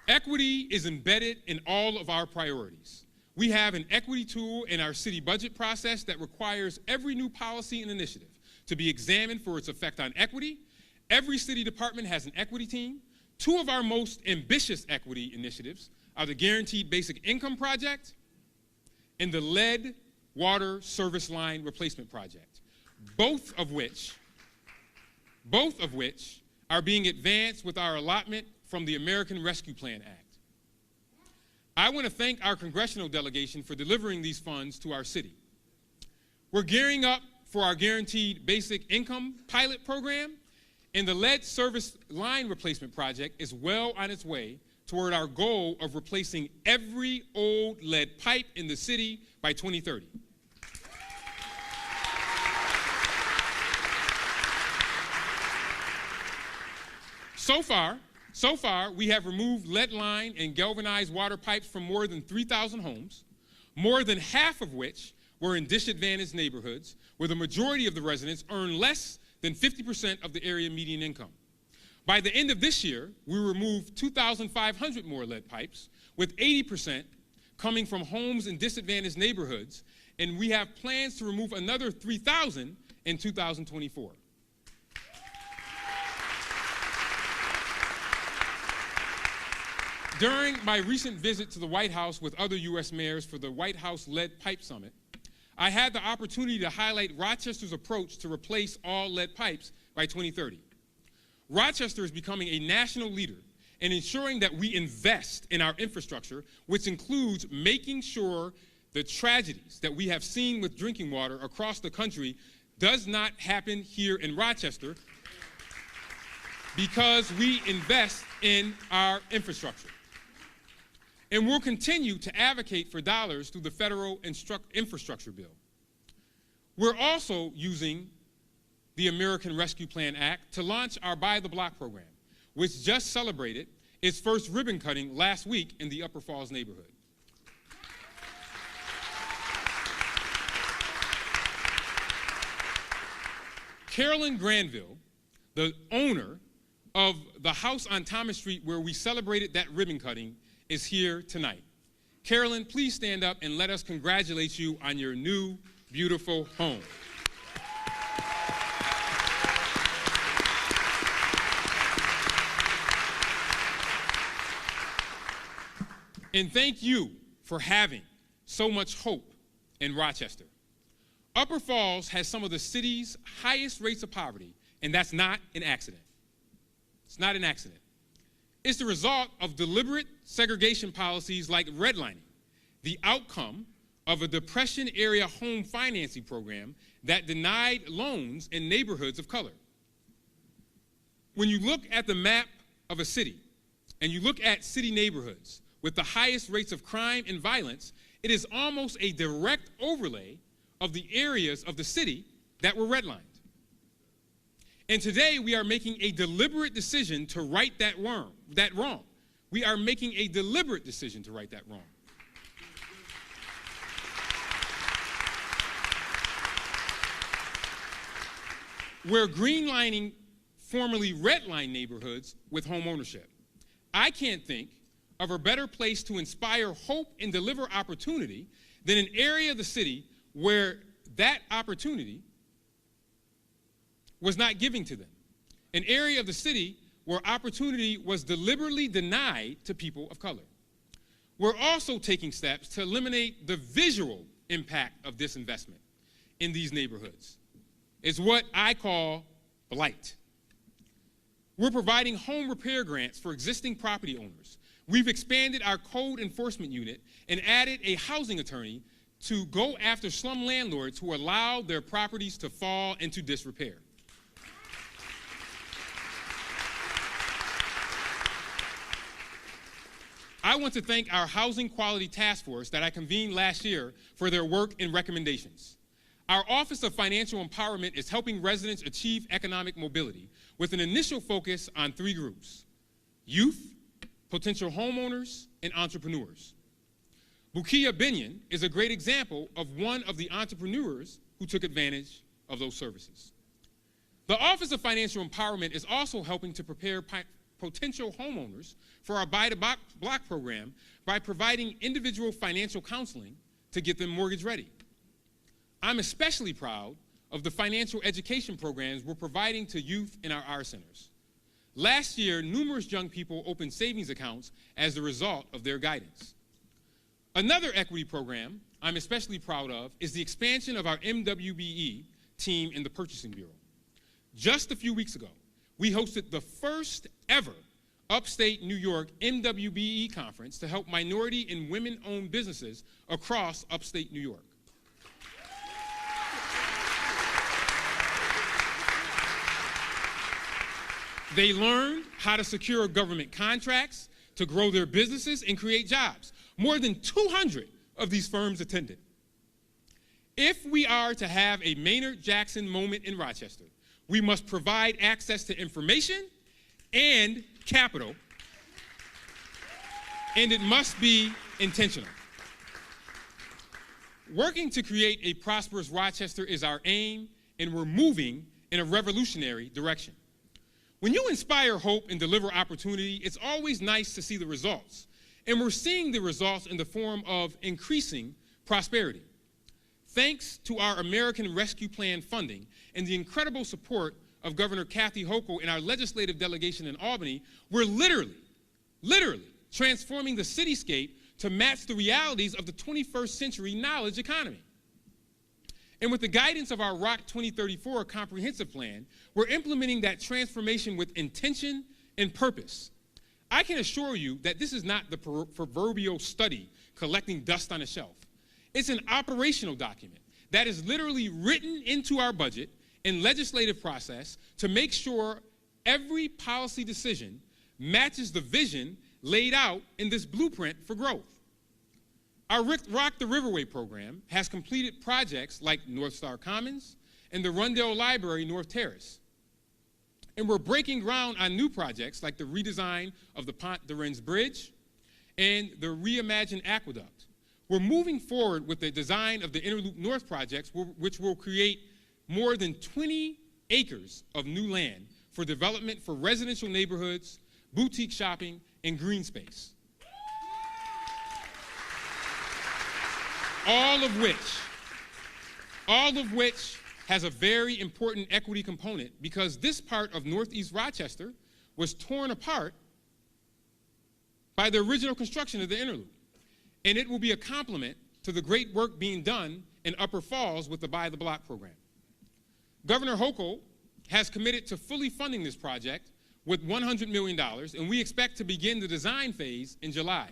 Equity is embedded in all of our priorities. We have an equity tool in our city budget process that requires every new policy and initiative to be examined for its effect on equity. Every city department has an equity team. Two of our most ambitious equity initiatives are the Guaranteed Basic Income Project and the Lead Water Service Line Replacement Project, both of which are being advanced with our allotment from the American Rescue Plan Act. I want to thank our congressional delegation for delivering these funds to our city. We're gearing up for our Guaranteed Basic Income pilot program, and the Lead Service Line Replacement Project is well on its way toward our goal of replacing every old lead pipe in the city by 2030. So far, we have removed lead line and galvanized water pipes from more than 3,000 homes, more than half of which were in disadvantaged neighborhoods where the majority of the residents earn less than 50% of the area median income. By the end of this year, we removed 2,500 more lead pipes, with 80% coming from homes in disadvantaged neighborhoods, and we have plans to remove another 3,000 in 2024. During my recent visit to the White House with other U.S. mayors for the White House Lead Pipe Summit, I had the opportunity to highlight Rochester's approach to replace all lead pipes by 2030. Rochester is becoming a national leader in ensuring that we invest in our infrastructure, which includes making sure the tragedies that we have seen with drinking water across the country does not happen here in Rochester, because we invest in our infrastructure. And we'll continue to advocate for dollars through the federal infrastructure bill. We're also using the American Rescue Plan Act to launch our Buy the Block program, which just celebrated its first ribbon cutting last week in the Upper Falls neighborhood. Carolyn Granville, the owner of the house on Thomas Street where we celebrated that ribbon cutting, is here tonight. Carolyn, please stand up and let us congratulate you on your new, beautiful home. And thank you for having so much hope in Rochester. Upper Falls has some of the city's highest rates of poverty, and that's not an accident. It's not an accident. It's the result of deliberate segregation policies like redlining, the outcome of a Depression-era home financing program that denied loans in neighborhoods of color. When you look at the map of a city, and you look at city neighborhoods with the highest rates of crime and violence, it is almost a direct overlay of the areas of the city that were redlined. And today we are making a deliberate decision to right that wrong. We are making a deliberate decision to right that wrong. We're greenlining formerly redlined neighborhoods with home ownership. I can't think of a better place to inspire hope and deliver opportunity than an area of the city where that opportunity was not given to them. An area of the city where opportunity was deliberately denied to people of color. We're also taking steps to eliminate the visual impact of disinvestment in these neighborhoods. It's what I call blight. We're providing home repair grants for existing property owners. We've expanded our code enforcement unit and added a housing attorney to go after slum landlords who allow their properties to fall into disrepair. I want to thank our Housing Quality Task Force that I convened last year for their work and recommendations. Our Office of Financial Empowerment is helping residents achieve economic mobility with an initial focus on 3 groups: youth, potential homeowners, and entrepreneurs. Bukia Binyon is a great example of one of the entrepreneurs who took advantage of those services. The Office of Financial Empowerment is also helping to prepare potential homeowners for our Buy to Block program by providing individual financial counseling to get them mortgage ready. I'm especially proud of the financial education programs we're providing to youth in our R centers. Last year, numerous young people opened savings accounts as a result of their guidance. Another equity program I'm especially proud of is the expansion of our MWBE team in the Purchasing Bureau. Just a few weeks ago, we hosted the first ever upstate New York MWBE conference to help minority and women-owned businesses across upstate New York. They learned how to secure government contracts to grow their businesses and create jobs. More than 200 of these firms attended. If we are to have a Maynard Jackson moment in Rochester, we must provide access to information and capital, and it must be intentional. Working to create a prosperous Rochester is our aim, and we're moving in a revolutionary direction. When you inspire hope and deliver opportunity, it's always nice to see the results. And we're seeing the results in the form of increasing prosperity. Thanks to our American Rescue Plan funding and the incredible support of Governor Kathy Hochul and our legislative delegation in Albany, we're literally transforming the cityscape to match the realities of the 21st century knowledge economy. And with the guidance of our WROC 2034 comprehensive plan, we're implementing that transformation with intention and purpose. I can assure you that this is not the proverbial study collecting dust on a shelf. It's an operational document that is literally written into our budget and legislative process to make sure every policy decision matches the vision laid out in this blueprint for growth. Our Rock the Riverway program has completed projects like North Star Commons and the Rundell Library North Terrace. And we're breaking ground on new projects like the redesign of the Pont de Rennes Bridge and the reimagined aqueduct. We're moving forward with the design of the Interloop North projects, which will create more than 20 acres of new land for development for residential neighborhoods, boutique shopping, and green space. All of which has a very important equity component because this part of Northeast Rochester was torn apart by the original construction of the Interloop. And it will be a complement to the great work being done in Upper Falls with the Buy the Block program. Governor Hochul has committed to fully funding this project with $100 million, and we expect to begin the design phase in July.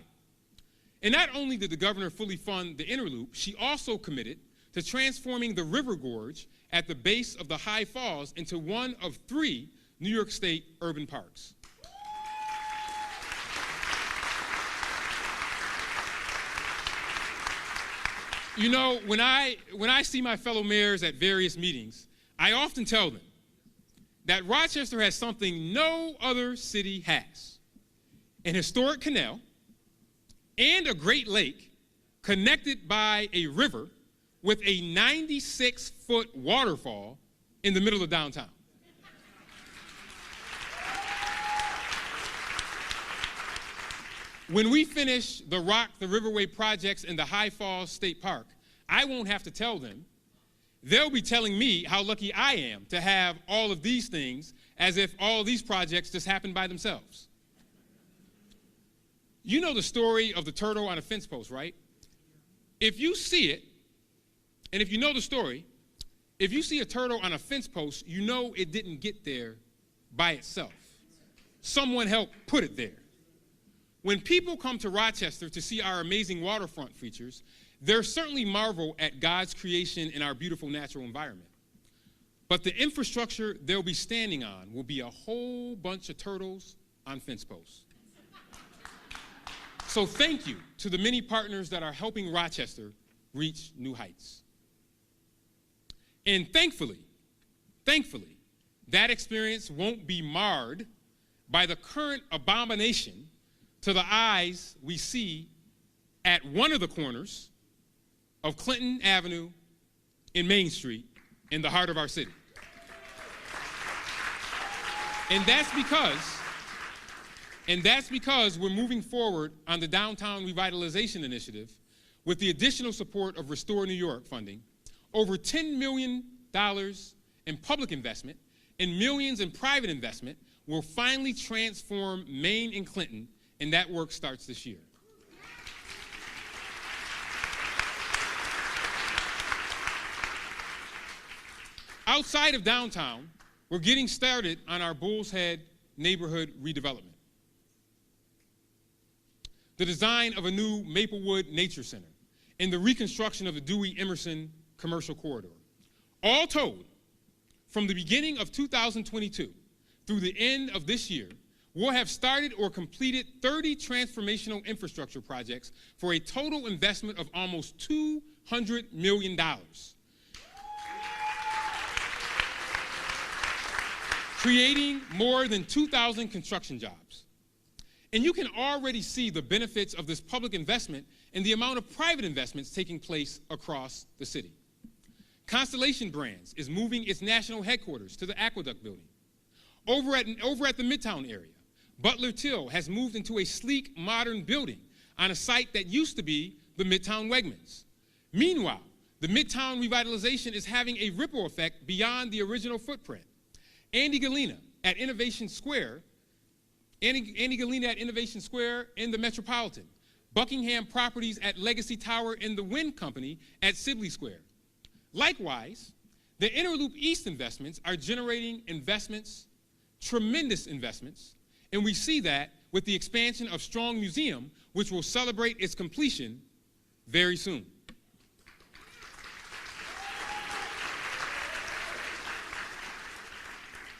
And not only did the governor fully fund the Interloop, she also committed to transforming the River Gorge at the base of the High Falls into one of 3 New York State urban parks. You know, when I see my fellow mayors at various meetings, I often tell them that Rochester has something no other city has: an historic canal and a great lake connected by a river with a 96-foot waterfall in the middle of downtown. When we finish the Rock the Riverway projects in the High Falls State Park, I won't have to tell them. They'll be telling me how lucky I am to have all of these things, as if all of these projects just happened by themselves. You know the story of the turtle on a fence post, right? If you see it, and if you know the story, if you see a turtle on a fence post, you know it didn't get there by itself. Someone helped put it there. When people come to Rochester to see our amazing waterfront features, they're certainly marvel at God's creation in our beautiful natural environment. But the infrastructure they'll be standing on will be a whole bunch of turtles on fence posts. So thank you to the many partners that are helping Rochester reach new heights. And thankfully, that experience won't be marred by the current abomination to the eyes we see at one of the corners of Clinton Avenue and Main Street in the heart of our city. And that's because we're moving forward on the Downtown Revitalization Initiative with the additional support of Restore New York funding, over $10 million in public investment and millions in private investment will finally transform Main and Clinton, and that work starts this year. Outside of downtown, we're getting started on our Bull's Head neighborhood redevelopment. The design of a new Maplewood Nature Center and the reconstruction of the Dewey-Emerson commercial corridor. All told, from the beginning of 2022 through the end of this year, we'll have started or completed 30 transformational infrastructure projects for a total investment of almost $200 million. Creating more than 2,000 construction jobs. And you can already see the benefits of this public investment and the amount of private investments taking place across the city. Constellation Brands is moving its national headquarters to the Aqueduct building. Over at the Midtown area, Butler Till has moved into a sleek, modern building on a site that used to be the Midtown Wegmans. Meanwhile, the Midtown revitalization is having a ripple effect beyond the original footprint. Andy Galena at Innovation Square in the Metropolitan, Buckingham Properties at Legacy Tower and the Wind Company at Sibley Square. Likewise, the Interloop East investments are generating investments, tremendous investments, and we see that with the expansion of Strong Museum, which will celebrate its completion very soon.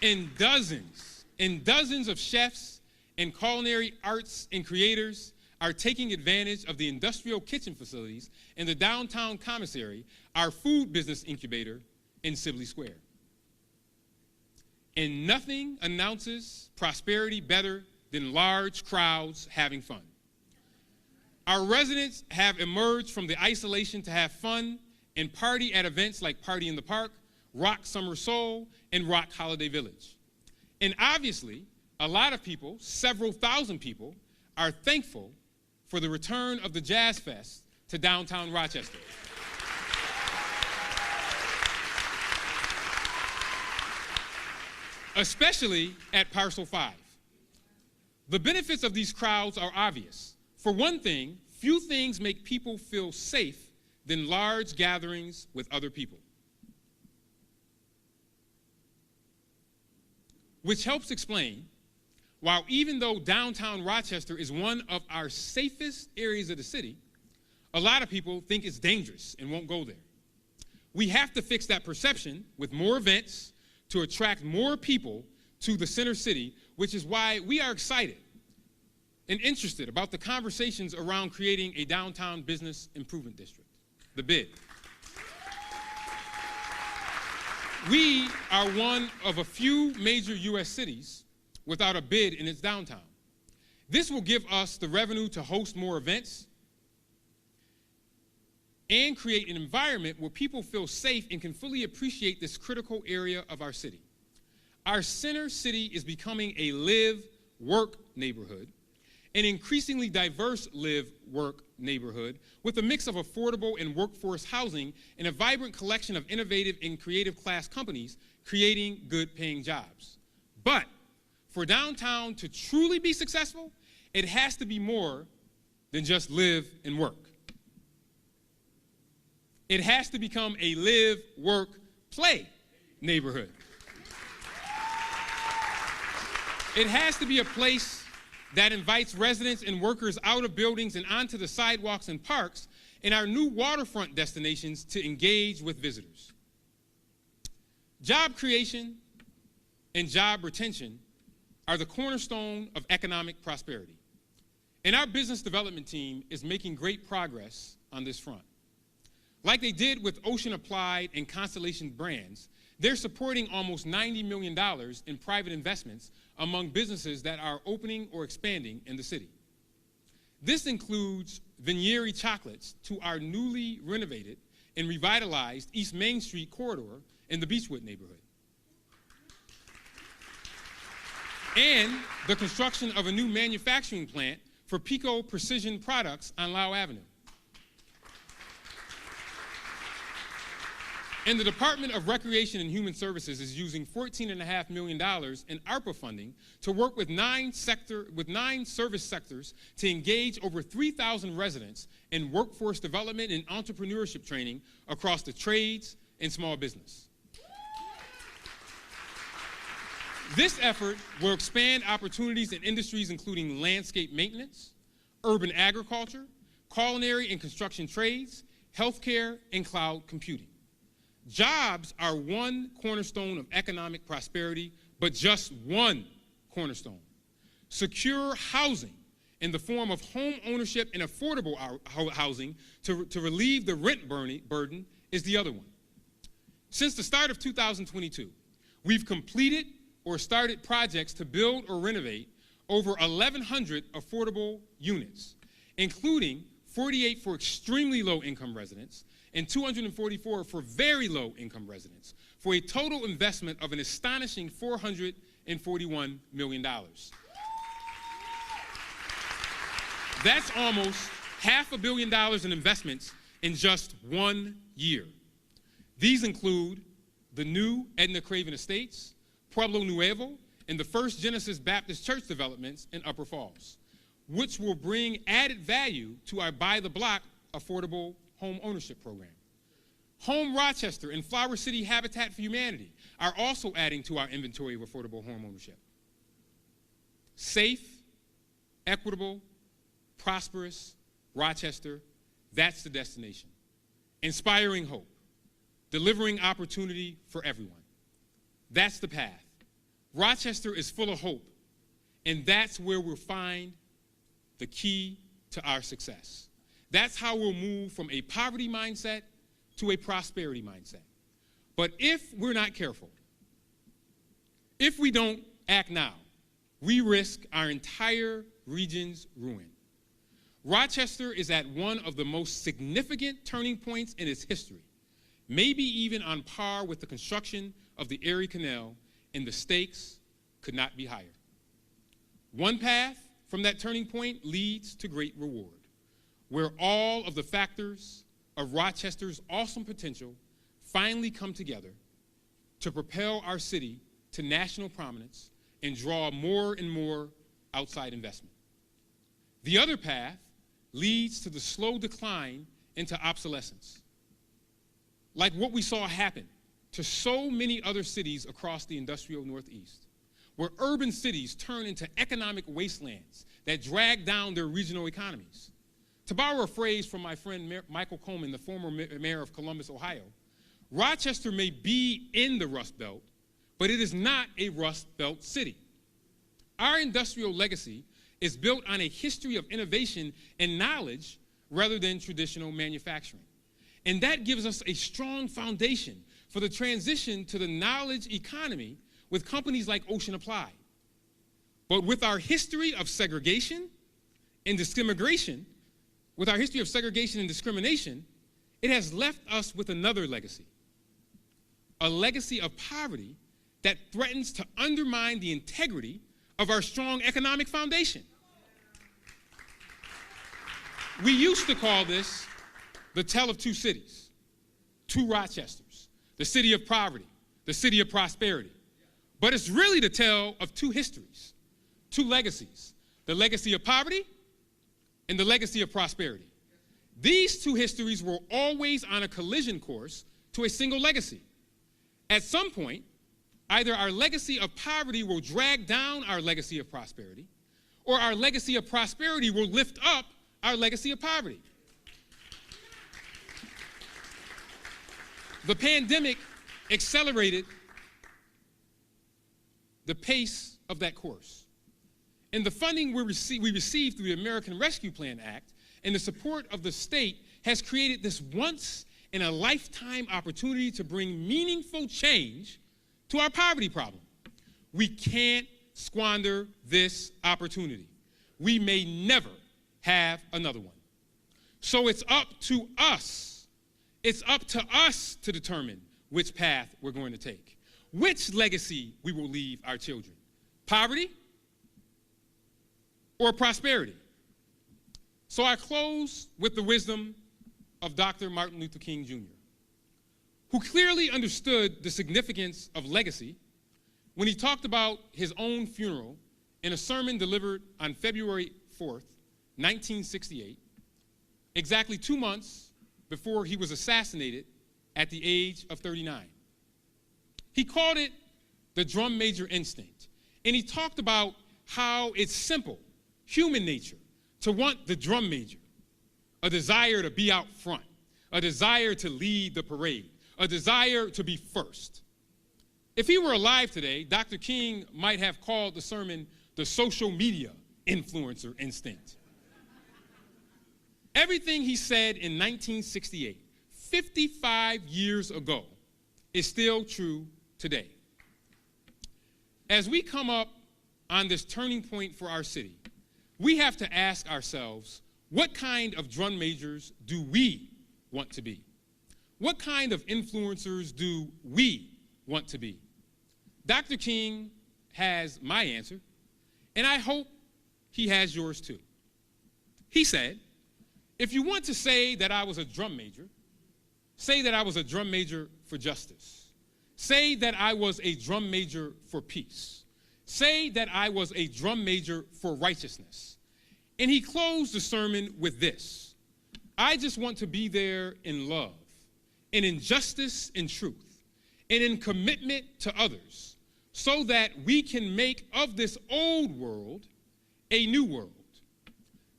And dozens of chefs and culinary arts and creators are taking advantage of the industrial kitchen facilities in the downtown commissary, our food business incubator in Sibley Square. And nothing announces prosperity better than large crowds having fun. Our residents have emerged from the isolation to have fun and party at events like Party in the Park, WROC Summer Soul, and WROC Holiday Village. And obviously, a lot of people, several thousand people, are thankful for the return of the Jazz Fest to downtown Rochester. Especially at Parcel 5. The benefits of these crowds are obvious. For one thing, few things make people feel safe than large gatherings with other people. Which helps explain why, even though downtown Rochester is one of our safest areas of the city, a lot of people think it's dangerous and won't go there. We have to fix that perception with more events to attract more people to the center city, which is why we are excited and interested about the conversations around creating a downtown business improvement district, the BID. We are one of a few major U.S. cities without a BID in its downtown. This will give us the revenue to host more events and create an environment where people feel safe and can fully appreciate this critical area of our city. Our center city is becoming a live-work neighborhood, an increasingly diverse live-work neighborhood with a mix of affordable and workforce housing and a vibrant collection of innovative and creative class companies creating good-paying jobs. But for downtown to truly be successful, it has to be more than just live and work. It has to become a live, work, play neighborhood. It has to be a place that invites residents and workers out of buildings and onto the sidewalks and parks and our new waterfront destinations to engage with visitors. Job creation and job retention are the cornerstone of economic prosperity. And our business development team is making great progress on this front. Like they did with Ocean Applied and Constellation Brands, they're supporting almost $90 million in private investments among businesses that are opening or expanding in the city. This includes Vinieri Chocolates to our newly renovated and revitalized East Main Street corridor in the Beechwood neighborhood. And the construction of a new manufacturing plant for Pico Precision Products on Lau Avenue. And the Department of Recreation and Human Services is using $14.5 million in ARPA funding to work with nine service sectors to engage over 3,000 residents in workforce development and entrepreneurship training across the trades and small business. This effort will expand opportunities in industries including landscape maintenance, urban agriculture, culinary and construction trades, healthcare, and cloud computing. Jobs are one cornerstone of economic prosperity, but just one cornerstone. Secure housing in the form of home ownership and affordable housing to relieve the rent burden is the other one. Since the start of 2022, we've completed or started projects to build or renovate over 1,100 affordable units, including 48 for extremely low-income residents and 244 for very low-income residents, for a total investment of an astonishing $441 million. That's almost $500 million in investments in just 1 year. These include the new Edna Craven Estates, Pueblo Nuevo, and the first Genesis Baptist Church developments in Upper Falls, which will bring added value to our by-the-block affordable home ownership program. Home Rochester and Flower City Habitat for Humanity are also adding to our inventory of affordable home ownership. Safe, equitable, prosperous Rochester, that's the destination. Inspiring hope, delivering opportunity for everyone. That's the path. Rochester is full of hope, and that's where we'll find the key to our success. That's how we'll move from a poverty mindset to a prosperity mindset. But if we're not careful, if we don't act now, we risk our entire region's ruin. Rochester is at one of the most significant turning points in its history, maybe even on par with the construction of the Erie Canal, and the stakes could not be higher. One path from that turning point leads to great reward, where all of the factors of Rochester's awesome potential finally come together to propel our city to national prominence and draw more and more outside investment. The other path leads to the slow decline into obsolescence, like what we saw happen to so many other cities across the industrial Northeast, where urban cities turn into economic wastelands that drag down their regional economies. To borrow a phrase from my friend Michael Coleman, the former mayor of Columbus, Ohio, Rochester may be in the Rust Belt, but it is not a Rust Belt city. Our industrial legacy is built on a history of innovation and knowledge rather than traditional manufacturing. And that gives us a strong foundation for the transition to the knowledge economy with companies like Ocean Applied. But with our history of segregation and discrimination, it has left us with another legacy, a legacy of poverty that threatens to undermine the integrity of our strong economic foundation. We used to call this the tale of two cities, two Rochesters, the city of poverty, the city of prosperity. But it's really the tale of two histories, two legacies, the legacy of poverty and the legacy of prosperity. These two histories were always on a collision course to a single legacy. At some point, either our legacy of poverty will drag down our legacy of prosperity, or our legacy of prosperity will lift up our legacy of poverty. The pandemic accelerated the pace of that course. And the funding we received through the American Rescue Plan Act and the support of the state has created this once-in-a-lifetime opportunity to bring meaningful change to our poverty problem. We can't squander this opportunity. We may never have another one. So it's up to us. It's up to us to determine which path we're going to take, which legacy we will leave our children. Poverty or prosperity? So I close with the wisdom of Dr. Martin Luther King Jr., who clearly understood the significance of legacy when he talked about his own funeral in a sermon delivered on February 4th, 1968, exactly 2 months before he was assassinated at the age of 39. He called it the drum major instinct, and he talked about how it's simple, human nature, to want the drum major, a desire to be out front, a desire to lead the parade, a desire to be first. If he were alive today, Dr. King might have called the sermon the social media influencer instinct. Everything he said in 1968, 55 years ago, is still true today. As we come up on this turning point for our city, we have to ask ourselves, what kind of drum majors do we want to be? What kind of influencers do we want to be? Dr. King has my answer, and I hope he has yours too. He said, if you want to say that I was a drum major, say that I was a drum major for justice. Say that I was a drum major for peace. Say that I was a drum major for righteousness. And he closed the sermon with this: I just want to be there in love, and in justice and truth, and in commitment to others, so that we can make of this old world a new world.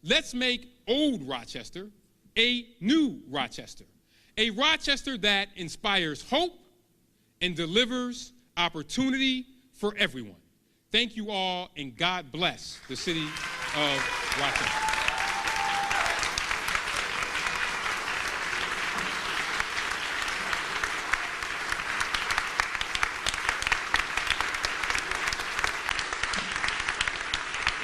Let's make old Rochester a new Rochester, a Rochester that inspires hope and delivers opportunity for everyone. Thank you all, and God bless the city of Rochester.